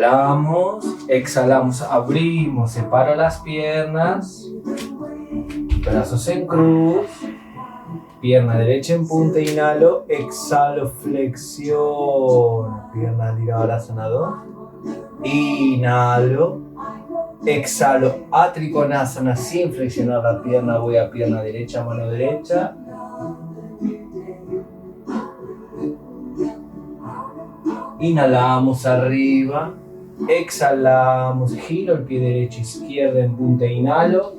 Inhalamos, exhalamos, abrimos, separo las piernas, brazos en cruz, pierna derecha en punta, inhalo, exhalo, flexiono, pierna tirada, Balasana 2, inhalo, exhalo, a Trikonasana sin flexionar la pierna, voy a pierna derecha, mano derecha. Inhalamos arriba, exhalamos, giro el pie derecho, izquierda en punta, inhalo,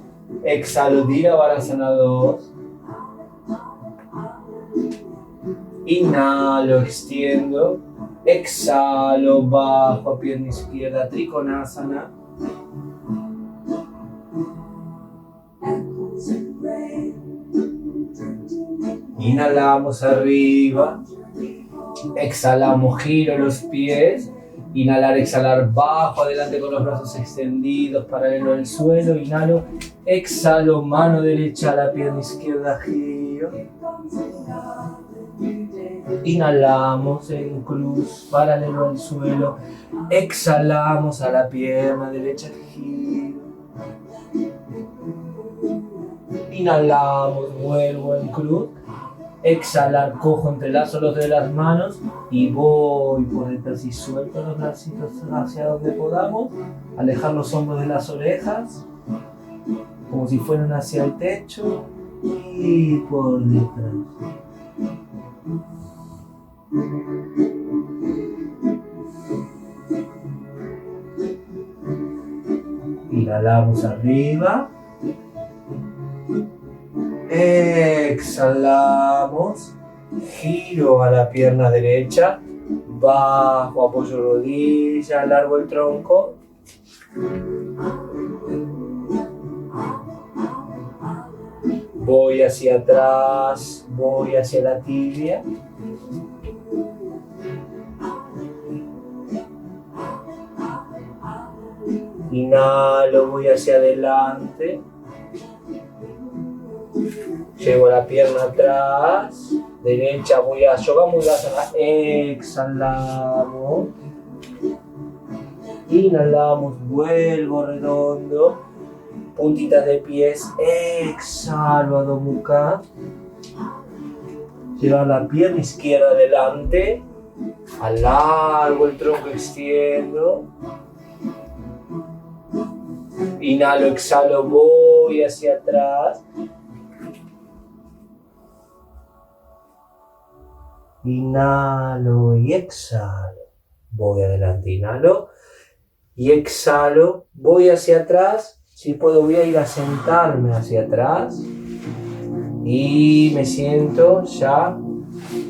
exhalo, Dira Balasana 2. Inhalo, extiendo, exhalo, bajo, pierna izquierda, Trikonasana. Inhalamos arriba, exhalamos, giro los pies, inhalar, exhalar, bajo, adelante con los brazos extendidos, paralelo al suelo, inhalo, exhalo, mano derecha a la pierna izquierda, giro. Inhalamos en cruz, paralelo al suelo, exhalamos a la pierna derecha, giro. Inhalamos, vuelvo en cruz. Exhalar, cojo, entrelazo los dedos de las manos y voy por detrás y suelto los bracitos hacia donde podamos. Alejar los hombros de las orejas, como si fueran hacia el techo y por detrás. Inhalamos arriba. Exhalamos, giro a la pierna derecha, bajo, apoyo rodilla, largo el tronco. Voy hacia atrás, voy hacia la tibia. Inhalo, voy hacia adelante. Llevo la pierna atrás, derecha, voy a Yoga Mudasana, exhalamos, inhalamos, vuelvo redondo, puntitas de pies, exhalo, Adho Mukha, llevar la pierna izquierda adelante, alargo el tronco, extiendo, inhalo, exhalo, voy hacia atrás. Inhalo y exhalo, voy adelante, inhalo y exhalo, voy hacia atrás, si puedo voy a ir a sentarme hacia atrás y me siento ya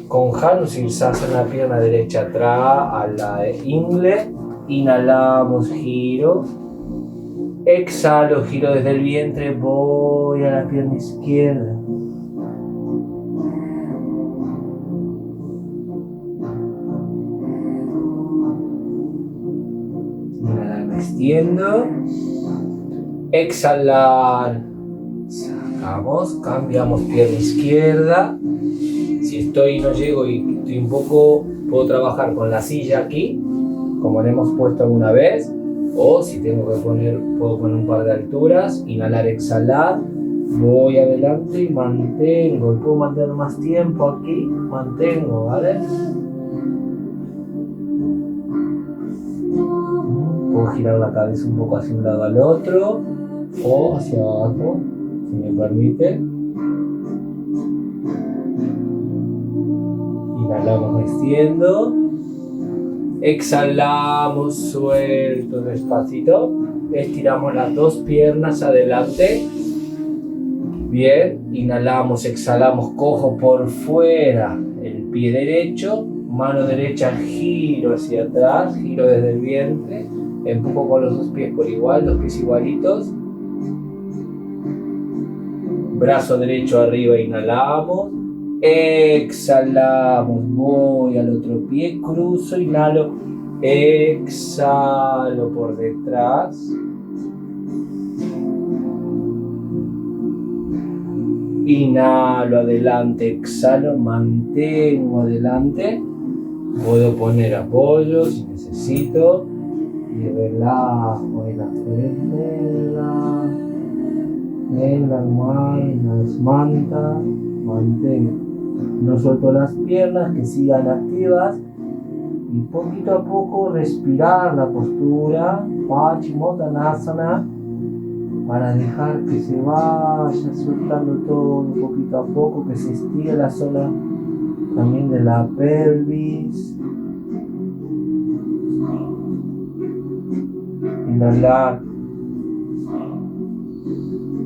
con Janu Sirsasana, pierna derecha atrás a la ingle, inhalamos, giro, exhalo, giro desde el vientre, voy a la pierna izquierda. Extiendo, exhalar, sacamos, cambiamos pierna izquierda. Si estoy y no llego y estoy un poco, puedo trabajar con la silla aquí, como le hemos puesto alguna vez, o si tengo que poner, puedo poner un par de alturas, inhalar, exhalar, voy adelante y mantengo, y puedo mantener más tiempo aquí, mantengo, ¿vale? Puedo girar la cabeza un poco hacia un lado al otro o hacia abajo, si me permite. Inhalamos, extiendo. Exhalamos, suelto despacito. Estiramos las dos piernas adelante. Bien, inhalamos, exhalamos, cojo por fuera el pie derecho, mano derecha, giro hacia atrás, giro desde el vientre. Empujo con los dos pies por igual, los pies igualitos. Brazo derecho arriba, inhalamos. Exhalamos, voy al otro pie, cruzo, inhalo. Exhalo por detrás. Inhalo adelante, exhalo, mantengo adelante. Puedo poner apoyo si necesito. y relajo en la frente, en la almohada, en las mantas. Mantengo. No suelto las piernas, que sigan activas. Y poquito a poco respirar la postura, Paschimottanasana, para dejar que se vaya soltando todo poquito a poco, que se estire la zona también de la pelvis. Inhalar,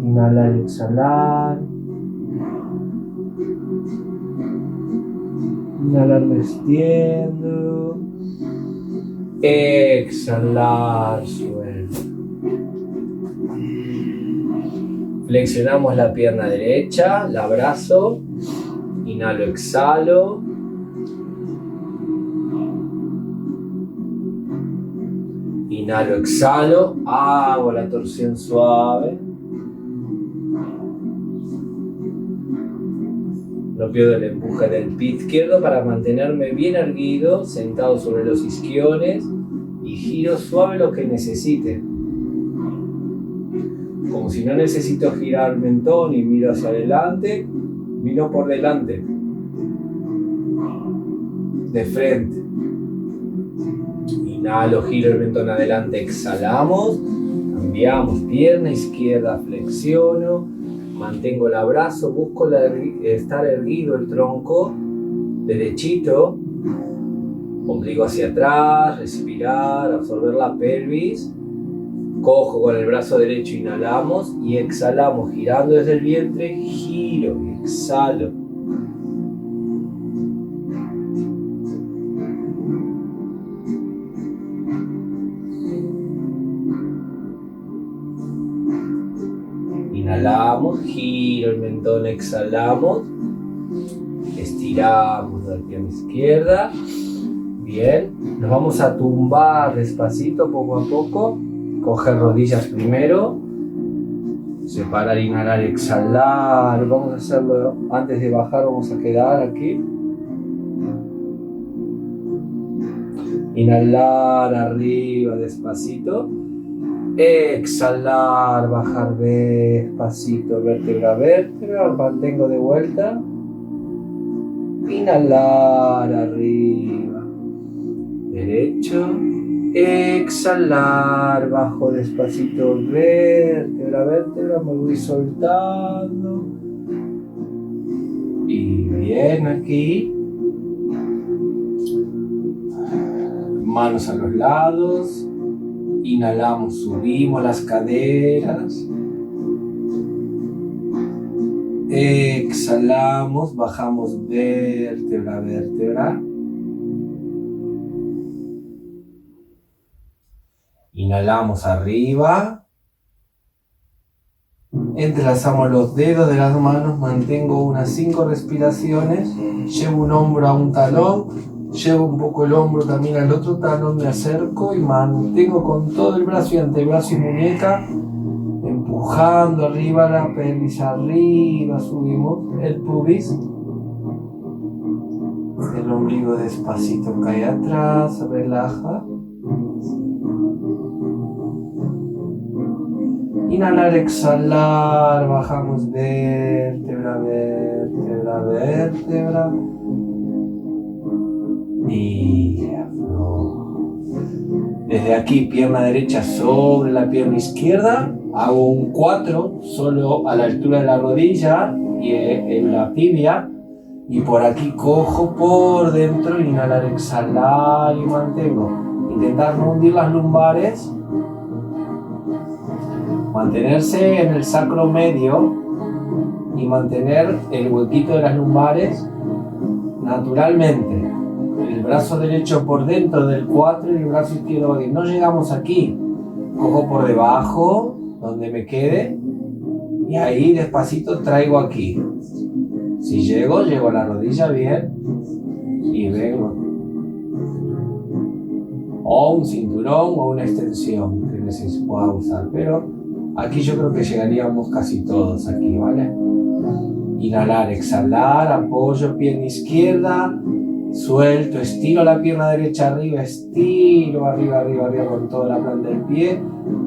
inhalar, exhalar. Inhalar metiendo. Exhalar, suelto. Flexionamos la pierna derecha, la abrazo. Inhalo, exhalo. Inhalo, exhalo. Hago la torsión suave. No pierdo el empuje del pie izquierdo para mantenerme bien erguido, sentado sobre los isquiones, y giro suave lo que necesite. Como si no necesito girar el mentón y miro hacia adelante, miro por delante, de frente. Inhalo, giro el mentón adelante, exhalamos, cambiamos, pierna izquierda, flexiono. Mantengo el abrazo, busco estar erguido el tronco, derechito, ombligo hacia atrás, respirar, absorber la pelvis. Cojo con el brazo derecho, inhalamos y exhalamos, girando desde el vientre, giro y exhalo. Inhalamos, giro el mentón, exhalamos, estiramos la pierna izquierda. Bien, nos vamos a tumbar despacito, poco a poco. Coger rodillas primero, separar, inhalar, exhalar. Vamos a hacerlo antes de bajar, vamos a quedar aquí. Inhalar arriba despacito. Exhalar, bajar despacito, vértebra a vértebra, mantengo de vuelta. Inhalar arriba, derecho. Exhalar, bajo despacito, vértebra a vértebra, me voy soltando. Y bien, aquí. Manos a los lados. Inhalamos, subimos las caderas. Exhalamos, bajamos vértebra a vértebra. Inhalamos arriba. Entrelazamos los dedos de las manos, mantengo unas 5 respiraciones. Llevo un hombro a un talón. Llevo un poco el hombro también al otro talón, me acerco y mantengo con todo el brazo y antebrazo y muñeca, empujando arriba la pelvis, arriba subimos el pubis, el ombligo despacito cae atrás, relaja. Inhalar, exhalar, bajamos vértebra, vértebra, vértebra. Y aflojo. Desde aquí, pierna derecha sobre la pierna izquierda, hago un 4 solo a la altura de la rodilla y en la tibia, y por aquí cojo por dentro, inhalar, exhalar y mantengo. Intentar no hundir las lumbares, mantenerse en el sacro medio y mantener el huequito de las lumbares naturalmente. El brazo derecho por dentro del 4 y el brazo izquierdo aquí. No llegamos aquí. Cojo por debajo, donde me quede, y ahí despacito traigo aquí. Si llego a la rodilla bien y vengo. O un cinturón o una extensión que necesito pueda usar. Pero aquí yo creo que llegaríamos casi todos aquí, ¿vale? Inhalar, exhalar, apoyo pierna izquierda. Suelto, estiro la pierna derecha arriba, estiro arriba, arriba, arriba con toda la planta del pie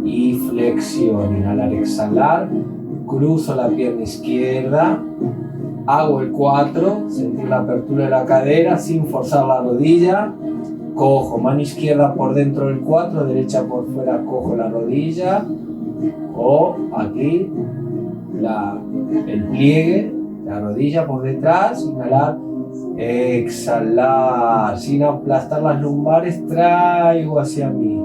y flexión. Inhalar, exhalar, cruzo la pierna izquierda, hago el 4, sentir la apertura de la cadera sin forzar la rodilla, cojo mano izquierda por dentro del 4, derecha por fuera, cojo la rodilla, o aquí el pliegue, la rodilla por detrás, inhalar, exhalar, sin aplastar las lumbares, traigo hacia mí.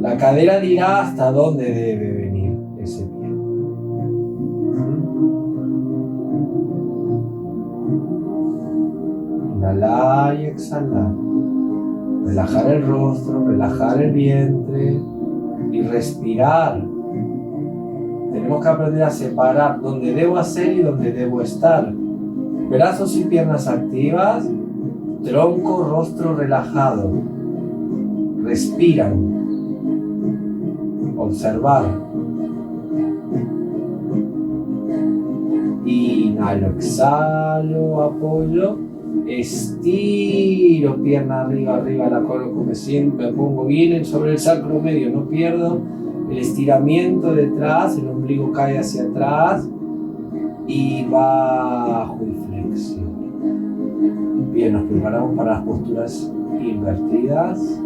La cadera dirá hasta dónde debe venir ese pie. Inhalar y exhalar. Relajar el rostro, relajar el vientre y respirar. Tenemos que aprender a separar dónde debo hacer y dónde debo estar. Brazos y piernas activas, tronco, rostro relajado. Respiran. Observar. Inhalo, exhalo, apoyo. Estiro, pierna arriba, arriba, la coloco, me siento, me pongo bien sobre el sacro medio, no pierdo el estiramiento detrás, el ombligo cae hacia atrás y bajo y flexión. Bien, nos preparamos para las posturas invertidas.